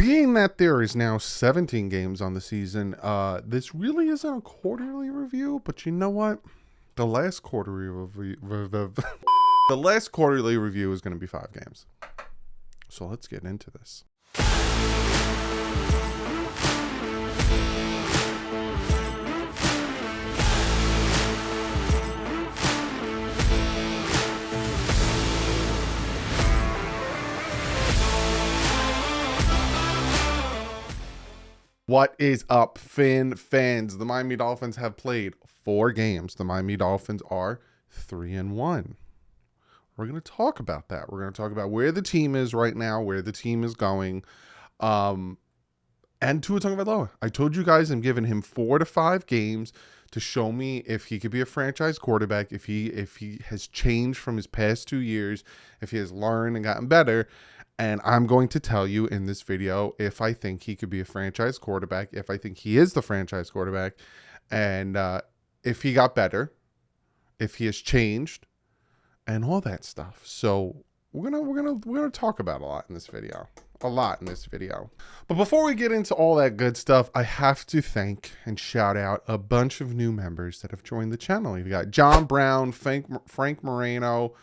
Being that there is now 17 games on the season, this really isn't a quarterly review, but you know what? The last quarterly review, the last quarterly review is going to be 5 games. So let's get into this. What is up, fans? The Miami Dolphins have played 4 games. The Miami Dolphins are 3-1. We're going to talk about that. We're going to talk about where the team is right now, where the team is going, and Tua Tagovailoa. I told you guys I'm giving him 4 to 5 games to show me if he could be a franchise quarterback, if he has changed from his past 2 years, if he has learned and gotten better. And I'm going to tell you in this video if I think he could be a franchise quarterback, if I think he is the franchise quarterback, and if he got better, if he has changed, and all that stuff. So we're gonna talk about a lot in this video. But before we get into all that good stuff, I have to thank and shout out a bunch of new members that have joined the channel. You've got John Brown, Frank Moreno,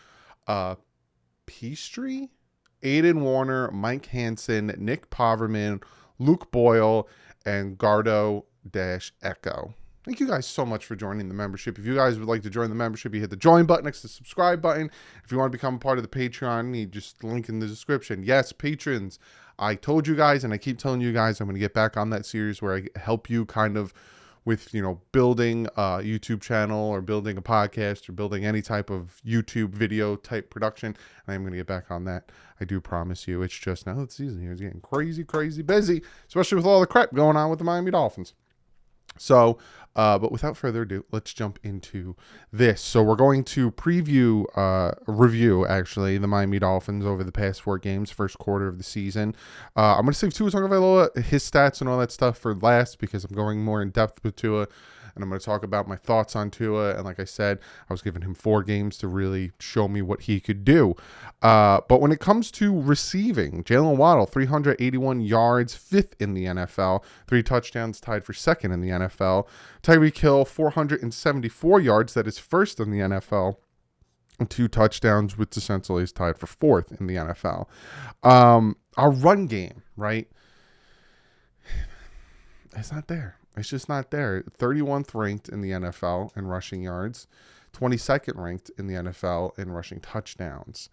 Peastree, Aiden Warner, Mike Hansen, Nick Poverman, Luke Boyle, and Gardo-Echo. Thank you guys so much for joining the membership. If you guys would like to join the membership, you hit the join button next to the subscribe button. If you want to become part of the Patreon, you just link in the description. Yes, patrons, I told you guys, and I keep telling you guys, I'm going to get back on that series where I help you kind of with, building a YouTube channel or building a podcast or building any type of YouTube video type production. And I'm going to get back on that. I do promise you. It's just now the season here is getting crazy busy, especially with all the crap going on with the Miami Dolphins. So, but without further ado, let's jump into this. So we're going to review actually the Miami Dolphins over the past 4 games, first quarter of the season. I'm going to save Tua Tagovailoa, his stats and all that stuff for last because I'm going more in depth with Tua. And I'm going to talk about my thoughts on Tua. And like I said, I was giving him 4 games to really show me what he could do. But when it comes to receiving, Jalen Waddle, 381 yards, 5th in the NFL. 3 touchdowns, tied for 2nd in the NFL. Tyreek Hill, 474 yards. That is 1st in the NFL. And 2 touchdowns, which essentially is tied for 4th in the NFL. Our run game, right? It's not there. It's just not there. 31th ranked in the NFL in rushing yards. 22nd ranked in the NFL in rushing touchdowns.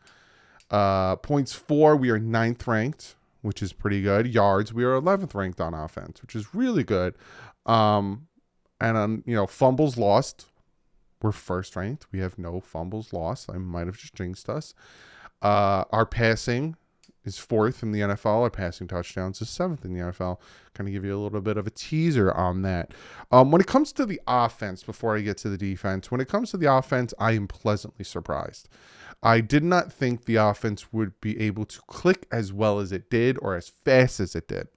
Points for, we are 9th ranked, which is pretty good. Yards, we are 11th ranked on offense, which is really good. And on, fumbles lost, we're 1st ranked. We have no fumbles lost. I might have just jinxed us. Our passing is 4th in the NFL. Our passing touchdowns is 7th in the NFL. Kind of give you a little bit of a teaser on that. When it comes to the offense, before I get to the defense, when it comes to the offense, I am pleasantly surprised. I did not think the offense would be able to click as well as it did or as fast as it did.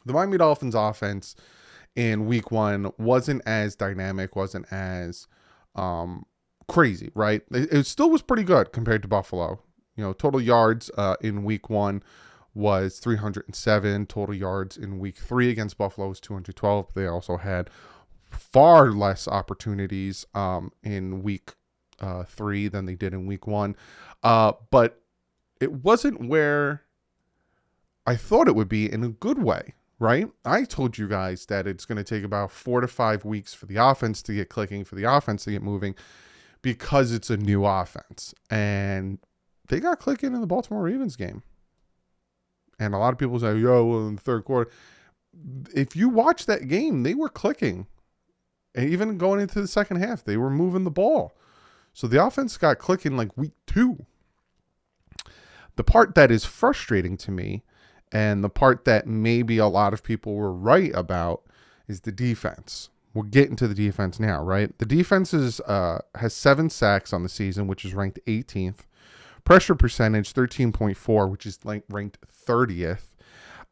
The Miami Dolphins offense in week 1 wasn't as dynamic, wasn't as crazy, right? It still was pretty good compared to Buffalo. Total yards in week 1 was 307. Total yards in week 3 against Buffalo was 212. They also had far less opportunities in week 3 than they did in week 1. But it wasn't where I thought it would be in a good way, right? I told you guys that it's going to take about 4 to 5 weeks for the offense to get clicking, for the offense to get moving, because it's a new offense. And they got clicking in the Baltimore Ravens game. And a lot of people say, well, in the 3rd quarter. If you watch that game, they were clicking. And even going into the 2nd half, they were moving the ball. So the offense got clicking like week 2. The part that is frustrating to me, and the part that maybe a lot of people were right about, is the defense. We're getting to the defense now, right? The defense has 7 sacks on the season, which is ranked 18th. Pressure percentage, 13.4, which is ranked 30th.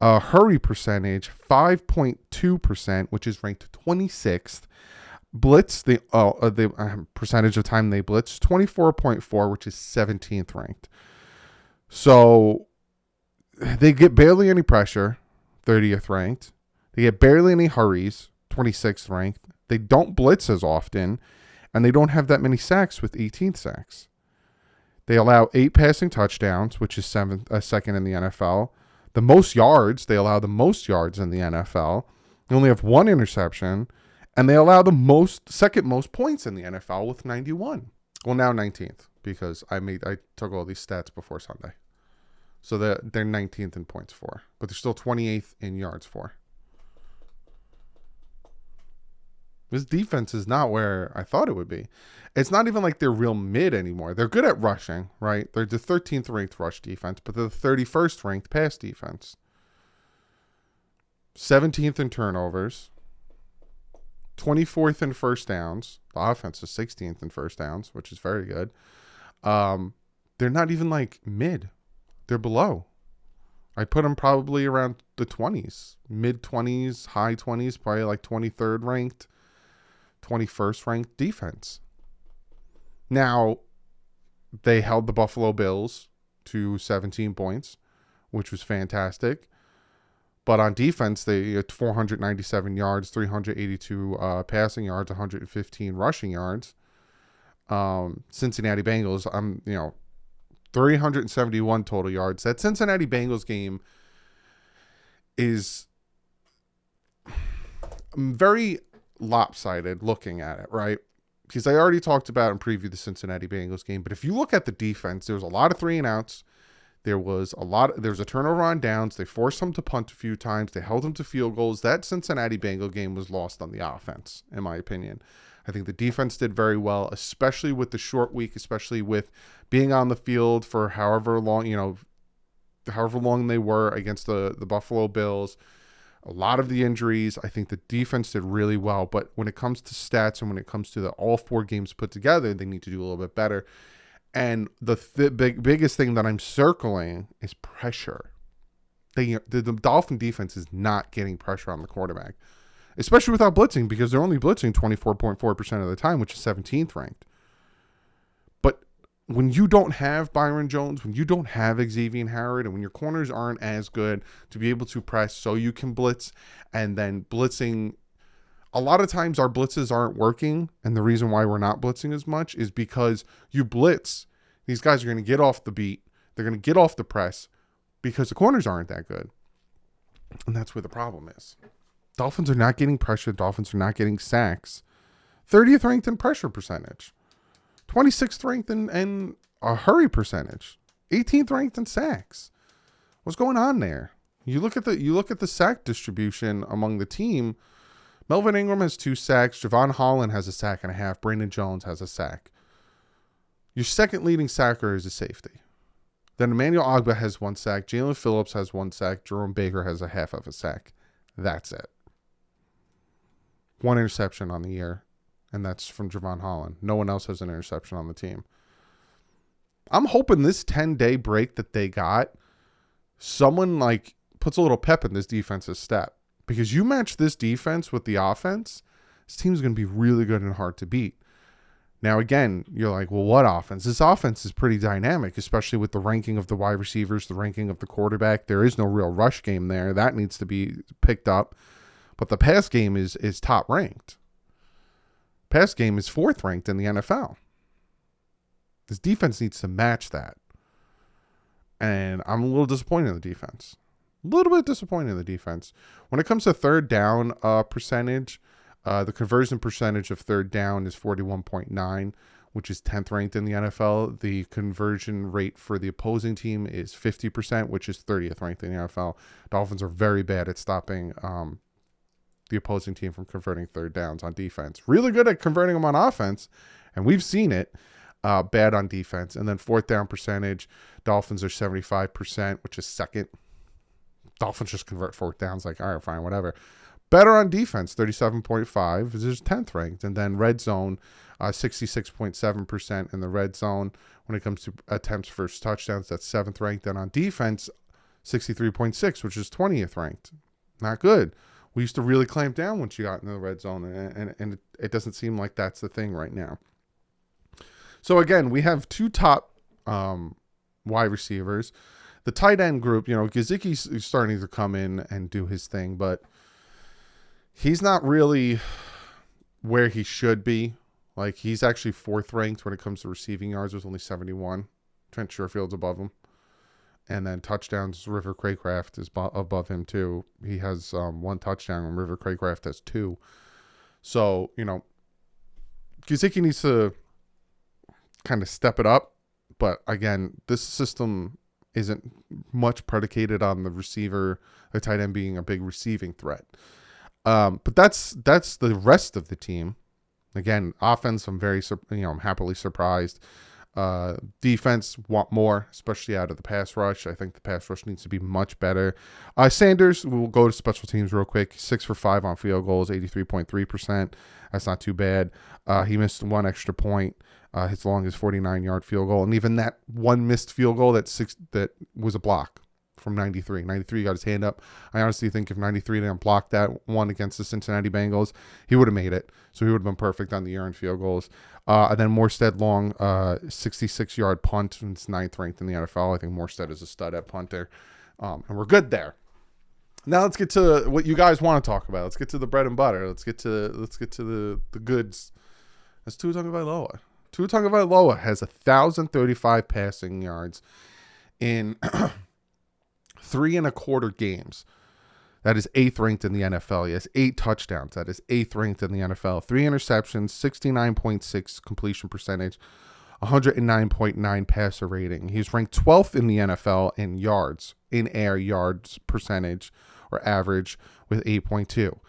Hurry percentage, 5.2%, which is ranked 26th. Blitz, the percentage of time they blitz, 24.4, which is 17th ranked. So They get barely any pressure, 30th ranked. They get barely any hurries, 26th ranked. They don't blitz as often, and they don't have that many sacks with 18 sacks. They allow 8 passing touchdowns, which is second in the NFL. The most yards, they allow the most yards in the NFL. They only have 1 interception, and they allow the second most points in the NFL with 91. Well, now 19th, because I took all these stats before Sunday. So they're 19th in points for, but they're still 28th in yards for. This defense is not where I thought it would be. It's not even like they're real mid anymore. They're good at rushing, right? They're the 13th ranked rush defense, but they're the 31st ranked pass defense. 17th in turnovers. 24th in first downs. The offense is 16th in first downs, which is very good. They're not even like mid. They're below. I put them probably around the 20s. Mid 20s, high 20s, probably like 23rd ranked. 21st ranked defense. Now, they held the Buffalo Bills to 17 points, which was fantastic. But on defense, they had 497 yards, 382 passing yards, 115 rushing yards. Cincinnati Bengals, 371 total yards. That Cincinnati Bengals game is very lopsided looking at it, right? Because I already talked about and previewed the Cincinnati Bengals game, but if you look at the defense, there was a lot of 3-and-outs. There was a turnover on downs. They forced them to punt a few times. They held them to field goals. That Cincinnati Bengal game was lost on the offense, in my opinion. I think the defense did very well, especially with the short week, especially with being on the field for however long they were against the Buffalo Bills. A lot of the injuries, I think the defense did really well. But when it comes to stats and when it comes to all 4 games put together, they need to do a little bit better. And the biggest thing that I'm circling is pressure. The Dolphin defense is not getting pressure on the quarterback, especially without blitzing, because they're only blitzing 24.4% of the time, which is 17th ranked. But when you don't have Byron Jones, when you don't have Xavier Howard, and when your corners aren't as good to be able to press so you can blitz, and then blitzing, a lot of times our blitzes aren't working, and the reason why we're not blitzing as much is because you blitz. These guys are going to get off the beat. They're going to get off the press because the corners aren't that good. And that's where the problem is. Dolphins are not getting pressure. Dolphins are not getting sacks. 30th ranked in pressure percentage. 26th ranked in a hurry percentage. 18th ranked in sacks. What's going on there? You look at the sack distribution among the team. Melvin Ingram has 2 sacks. Javon Holland has a sack and a half. Brandon Jones has a sack. Your second leading sacker is a safety. Then Emmanuel Ogbah has 1 sack. Jalen Phillips has 1 sack. Jerome Baker has a half of a sack. That's it. 1 interception on the year, and that's from Javon Holland. No one else has an interception on the team. I'm hoping this 10-day break that they got, someone puts a little pep in this defense's step. Because you match this defense with the offense, this team's going to be really good and hard to beat. Now, again, you're like, well, what offense? This offense is pretty dynamic, especially with the ranking of the wide receivers, the ranking of the quarterback. There is no real rush game there. That needs to be picked up. But the pass game is top ranked. Pass game is 4th ranked in the NFL. This defense needs to match that. And I'm a little disappointed in the defense. A little bit disappointed in the defense. When it comes to third down percentage, the conversion percentage of third down is 41.9, which is 10th ranked in the NFL. The conversion rate for the opposing team is 50%, which is 30th ranked in the NFL. Dolphins are very bad at stopping the opposing team from converting third downs on defense. Really good at converting them on offense, and we've seen it. Bad on defense. And then 4th down percentage, Dolphins are 75%, which is 2nd. Dolphins just convert 4th downs, all right, fine, whatever. Better on defense, 37.5. This is 10th ranked. And then red zone, 66.7% in the red zone. When it comes to attempts for touchdowns, that's 7th ranked. And on defense, 63.6, which is 20th ranked. Not good. We used to really clamp down once you got in the red zone, and it doesn't seem like that's the thing right now. So, again, we have 2 top wide receivers. The tight end group, Gesicki's starting to come in and do his thing, but he's not really where he should be. Like, he's actually 4th ranked when it comes to receiving yards with only 71. Trent Sherfield's above him. And then touchdowns, River Craycraft is above him too. He has 1 touchdown, and River Craycraft has 2. So, Gesicki needs to kind of step it up. But again, this system isn't much predicated on the receiver, the tight end being a big receiving threat. But that's the rest of the team. Again, offense, I'm happily surprised. Defense, want more, especially out of the pass rush. I think the pass rush needs to be much better. Sanders, we'll go to special teams real quick. 6 for 5 on field goals, 83.3%. That's not too bad. He missed 1 extra point. His longest 49-yard field goal, and even that 1 missed field goal that was a block from 93. 93 got his hand up. I honestly think if 93 didn't block that one against the Cincinnati Bengals, he would have made it. So he would have been perfect on the earned field goals. And then Morstead long, 66-yard punt. It's 9th ranked in the NFL. I think Morstead is a stud at punter. And we're good there. Now let's get to what you guys want to talk about. Let's get to the bread and butter. Let's get to the goods. That's Tua Tagovailoa. Tua Tagovailoa has 1,035 passing yards in 3 1/4 games. That is 8th ranked in the NFL. He has 8 touchdowns. That is 8th ranked in the NFL. 3 interceptions, 69.6 completion percentage, 109.9 passer rating. He's ranked 12th in the NFL in yards, in air yards percentage or average with 8.2.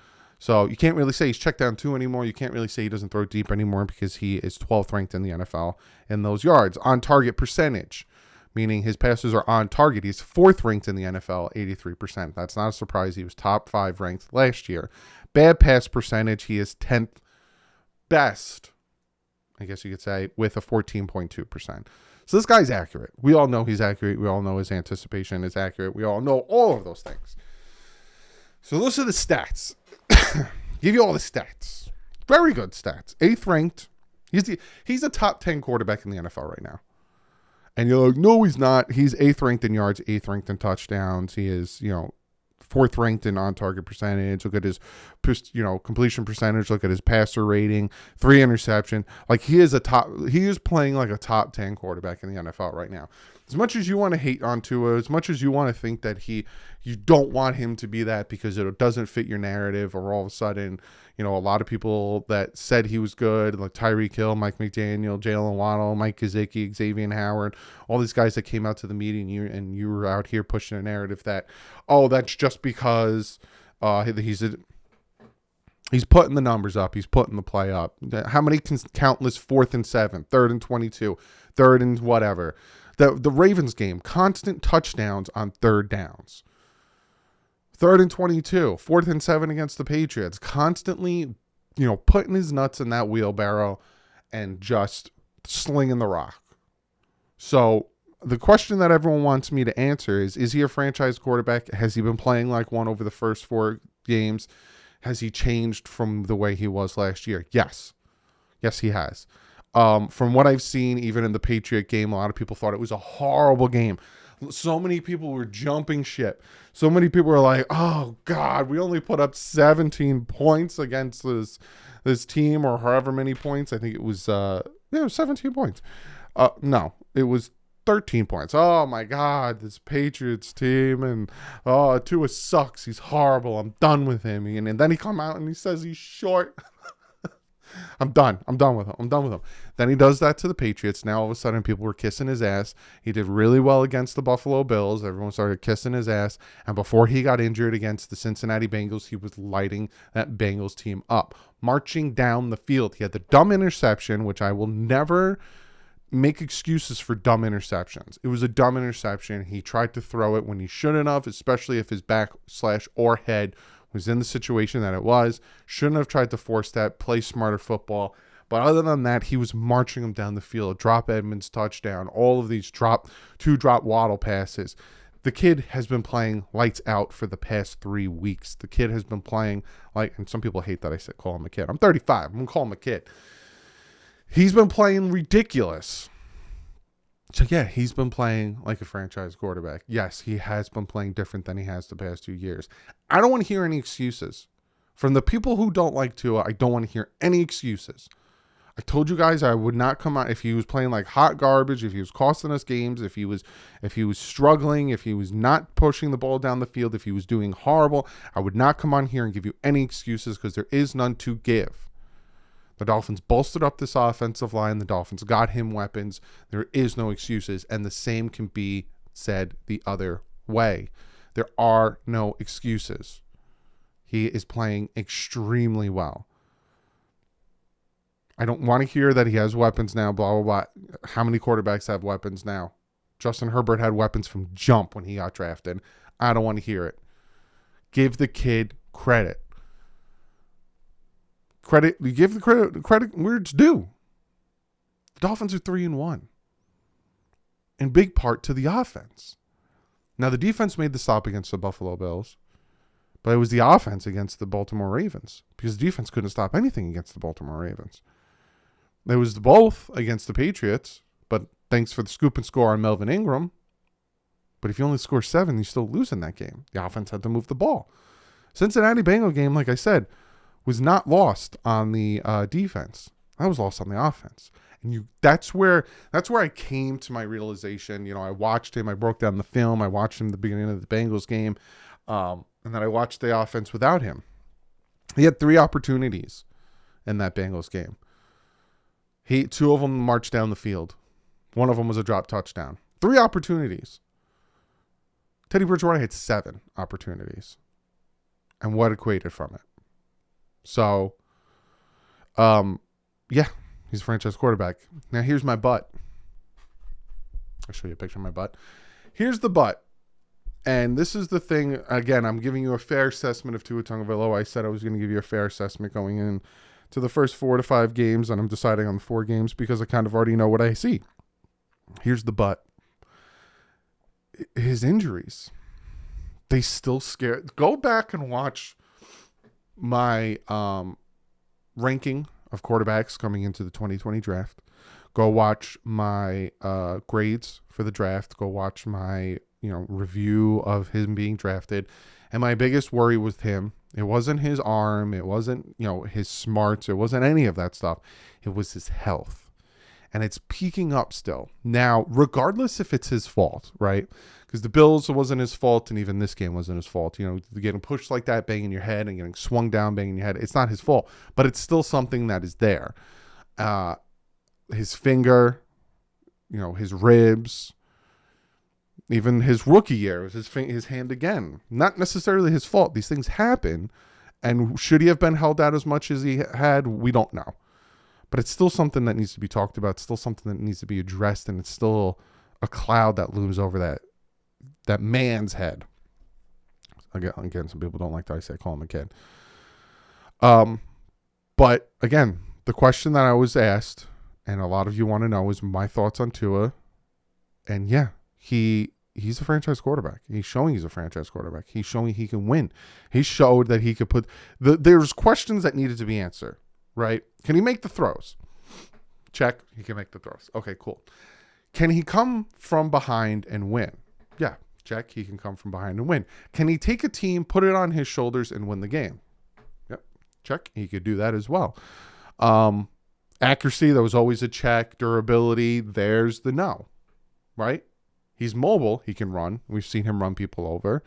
So you can't really say he's checked down 2 anymore. You can't really say he doesn't throw deep anymore because he is 12th ranked in the NFL in those yards. On target percentage, meaning his passes are on target. He's 4th ranked in the NFL, 83%. That's not a surprise. He was top 5 ranked last year. Bad pass percentage, he is 10th best, I guess you could say, with a 14.2%. So this guy's accurate. We all know he's accurate. We all know his anticipation is accurate. We all know all of those things. So those are the stats. Give you all the stats. Very good stats. 8th ranked. He's a top 10 quarterback in the NFL right now. And you're like, no, he's not. He's 8th ranked in yards, 8th ranked in touchdowns. He is, 4th ranked in on-target percentage. Look at his, completion percentage. Look at his passer rating. 3 interception. Like, he is playing like a top 10 quarterback in the NFL right now. As much as you want to hate on Tua, as much as you want to think that you don't want him to be that because it doesn't fit your narrative, or all of a sudden, a lot of people that said he was good, like Tyreek Hill, Mike McDaniel, Jalen Waddle, Mike Gesicki, Xavier Howard, all these guys that came out to the meeting, and you were out here pushing a narrative that, that's just because he's putting the numbers up, he's putting the play up. How many countless 4th and 7, 3rd and 22, 3rd and whatever. The Ravens game, constant touchdowns on 3rd downs. 3rd and 22, 4th and 7 against the Patriots. Constantly, putting his nuts in that wheelbarrow and just slinging the rock. So the question that everyone wants me to answer is he a franchise quarterback? Has he been playing like one over the first 4 games? Has he changed from the way he was last year? Yes. Yes, he has. From what I've seen, even in the Patriot game, a lot of people thought it was a horrible game. So many people were jumping ship. So many people were like, oh, God, we only put up 17 points against this team, or however many points. I think it was, it was 17 points. No, it was 13 points. Oh, my God, this Patriots team. And, Tua sucks. He's horrible. I'm done with him. And then he come out and he says he's short. I'm done with him. Then he does that to the Patriots. Now all of a sudden people were kissing his ass. He did really well against the Buffalo Bills. Everyone started kissing his ass. And before he got injured against the Cincinnati Bengals, he was lighting that Bengals team up, marching down the field. He had the dumb interception, which I will never make excuses for dumb interceptions. It was a dumb interception. He tried to throw it when he shouldn't have, especially if his back / or head was in the situation that it was. Shouldn't have tried to force that, play smarter football. But other than that, he was marching them down the field. Drop Edmonds touchdown, all of these two drop Waddle passes. The kid has been playing lights out for the past 3 weeks. The kid has been playing and some people hate that I said call him a kid. I'm 35. I'm going to call him a kid. He's been playing ridiculous. So, yeah, he's been playing like a franchise quarterback. Yes, he has been playing different than he has the past 2 years. I don't want to hear any excuses. From the people who don't like Tua, I don't want to hear any excuses. I told you guys I would not come out if he was playing like hot garbage, if he was costing us games, if he was struggling, if he was not pushing the ball down the field, if he was doing horrible. I would not come on here and give you any excuses because there is none to give. The Dolphins bolstered up this offensive line. The Dolphins got him weapons. There is no excuses, and the same can be said the other way. There are no excuses. He is playing extremely well. I don't want to hear that he has weapons now, blah, blah, blah. How many quarterbacks have weapons now? Justin Herbert had weapons from jump when he got drafted. I don't want to hear it. Give the kid credit. You give the credit where it's due. The Dolphins are 3-1. In big part to the offense. Now, the defense made the stop against the Buffalo Bills, but it was the offense against the Baltimore Ravens because the defense couldn't stop anything against the Baltimore Ravens. It was both against the Patriots, but thanks for the scoop and score on Melvin Ingram. But if you only score 7, you still lose in that game. The offense had to move the ball. Cincinnati Bengal game, like I said, was not lost on the defense. That was lost on the offense. And that's where I came to my realization. You know, I watched him. I broke down the film. I watched him at the beginning of the Bengals game. And then I watched the offense without him. He had 3 opportunities in that Bengals game. 2 of them marched down the field. One of them was a drop touchdown. 3 opportunities. Teddy Bridgewater had 7 opportunities. And what equated from it? So, yeah, he's a franchise quarterback. Now, here's my butt. I'll show you a picture of my butt. Here's the butt. And this is the thing. Again, I'm giving you a fair assessment of Tua Tagovailoa. I said I was going to give you a fair assessment going in to the first 4 to 5 games, and I'm deciding on the 4 games because I kind of already know what I see. Here's the butt. His injuries. They still scare. Go back and watch my ranking of quarterbacks coming into the 2020 draft. Go watch my grades for the draft. Go watch my review of him being drafted. And my biggest worry with him, it wasn't his arm, it wasn't his smarts, it wasn't any of that stuff. It was his health. And it's peaking up still. Now, regardless if it's his fault, right? Because the Bills, it wasn't his fault, and even this game wasn't his fault. Getting pushed like that, banging your head, and getting swung down, banging your head. It's not his fault, but it's still something that is there. His finger, his ribs, even his rookie year, was his hand again. Not necessarily his fault. These things happen, and should he have been held out as much as he had? We don't know. But it's still something that needs to be talked about. It's still something that needs to be addressed, and it's still a cloud that looms over that man's head. Again, some people don't like that I say call him a kid. But again, the question that I was asked, and a lot of you want to know, is my thoughts on Tua. And yeah, he's a franchise quarterback. He's showing he's a franchise quarterback. He's showing he can win. He showed that he could there's questions that needed to be answered. Right? Can he make the throws? Check. He can make the throws. Okay, cool. Can he come from behind and win? Yeah. Check. He can come from behind and win. Can he take a team, put it on his shoulders, and win the game? Yep. Check. He could do that as well. Accuracy, that was always a check. Durability, there's the no. Right? He's mobile. He can run. We've seen him run people over.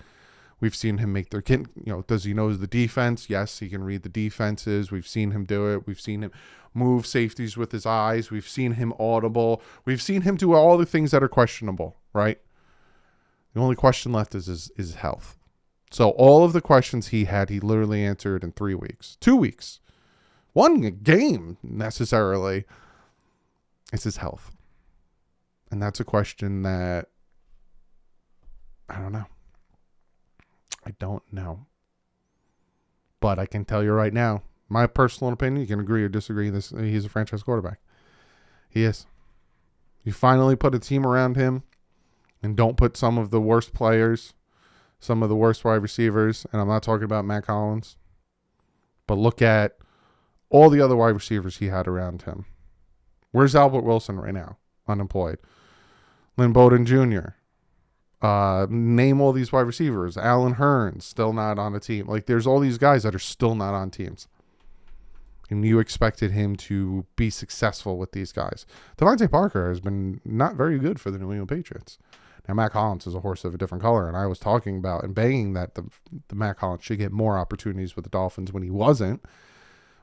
We've seen him make does he know the defense? Yes, he can read the defenses. We've seen him do it. We've seen him move safeties with his eyes. We've seen him audible. We've seen him do all the things that are questionable, right? The only question left is his health. So all of the questions he had, he literally answered in 3 weeks. 2 weeks. 1 game, necessarily. It's his health. And that's a question that I don't know. I don't know. But I can tell you right now, my personal opinion, you can agree or disagree, he's a franchise quarterback. He is. You finally put a team around him and don't put some of the worst players, some of the worst wide receivers, and I'm not talking about Matt Collins, but look at all the other wide receivers he had around him. Where's Albert Wilson right now? Unemployed. Lynn Bowden Jr. Name all these wide receivers. Allen Hurns, still not on a team. Like, there's all these guys that are still not on teams. And you expected him to be successful with these guys. Devontae Parker has been not very good for the New England Patriots. Now, Mac Hollins is a horse of a different color, and I was talking about and banging that the Mac Hollins should get more opportunities with the Dolphins when he wasn't.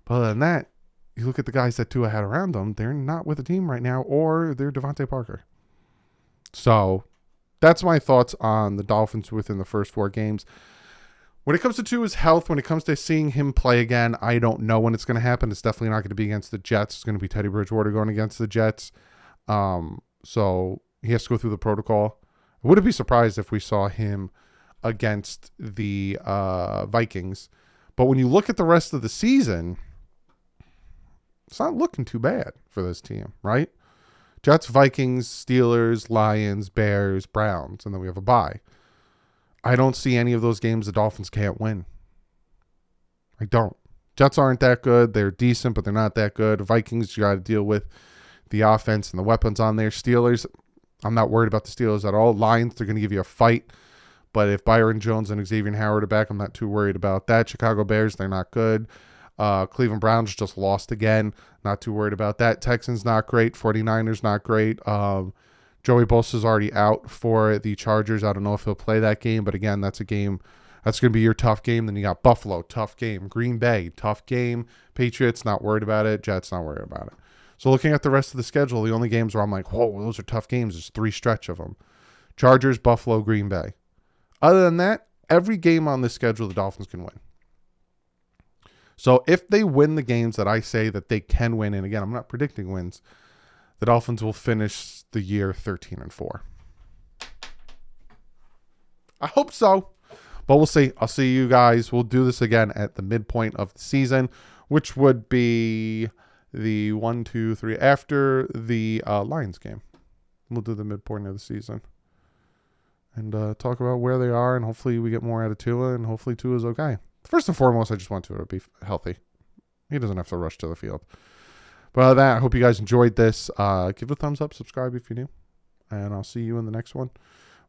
But other than that, you look at the guys that Tua had around them, they're not with the team right now, or they're Devontae Parker. So that's my thoughts on the Dolphins within the first 4 games. When it comes to Tua's health, when it comes to seeing him play again, I don't know when it's going to happen. It's definitely not going to be against the Jets. It's going to be Teddy Bridgewater going against the Jets. So he has to go through the protocol. I wouldn't be surprised if we saw him against the Vikings. But when you look at the rest of the season, it's not looking too bad for this team, right? Jets, Vikings, Steelers, Lions, Bears, Browns, and then we have a bye. I don't see any of those games the Dolphins can't win. I don't. Jets aren't that good. They're decent, but they're not that good. Vikings, you got to deal with the offense and the weapons on there. Steelers, I'm not worried about the Steelers at all. Lions, they're going to give you a fight. But if Byron Jones and Xavier Howard are back, I'm not too worried about that. Chicago Bears, they're not good. Cleveland Browns just lost again. Not too worried about that. Texans, not great. 49ers, not great. Joey Bosa's already out for the Chargers. I don't know if he'll play that game, but again, that's a game that's going to be your tough game. Then you got Buffalo, tough game. Green Bay, tough game. Patriots, not worried about it. Jets, not worried about it. So looking at the rest of the schedule, the only games where I'm like, whoa, those are tough games. There's 3 stretch of them. Chargers, Buffalo, Green Bay. Other than that, every game on this schedule, the Dolphins can win. So if they win the games that I say that they can win, and again, I'm not predicting wins, the Dolphins will finish the year 13-4. I hope so, but we'll see. I'll see you guys. We'll do this again at the midpoint of the season, which would be the 1, 2, 3 after the Lions game. We'll do the midpoint of the season and talk about where they are, and hopefully we get more out of Tua, and hopefully Tua's okay. First and foremost, I just want Tua to be healthy. He doesn't have to rush to the field. But other than that, I hope you guys enjoyed this. Give it a thumbs up, subscribe if you're new, and I'll see you in the next one.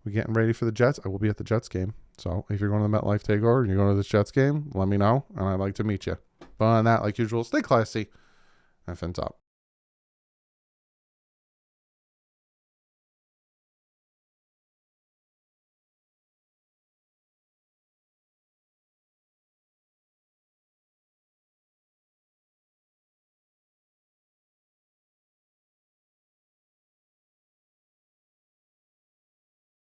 We're getting ready for the Jets. I will be at the Jets game. So if you're going to the MetLife Takeover and you're going to this Jets game, let me know, and I'd like to meet you. But other than that, like usual, stay classy and fins up.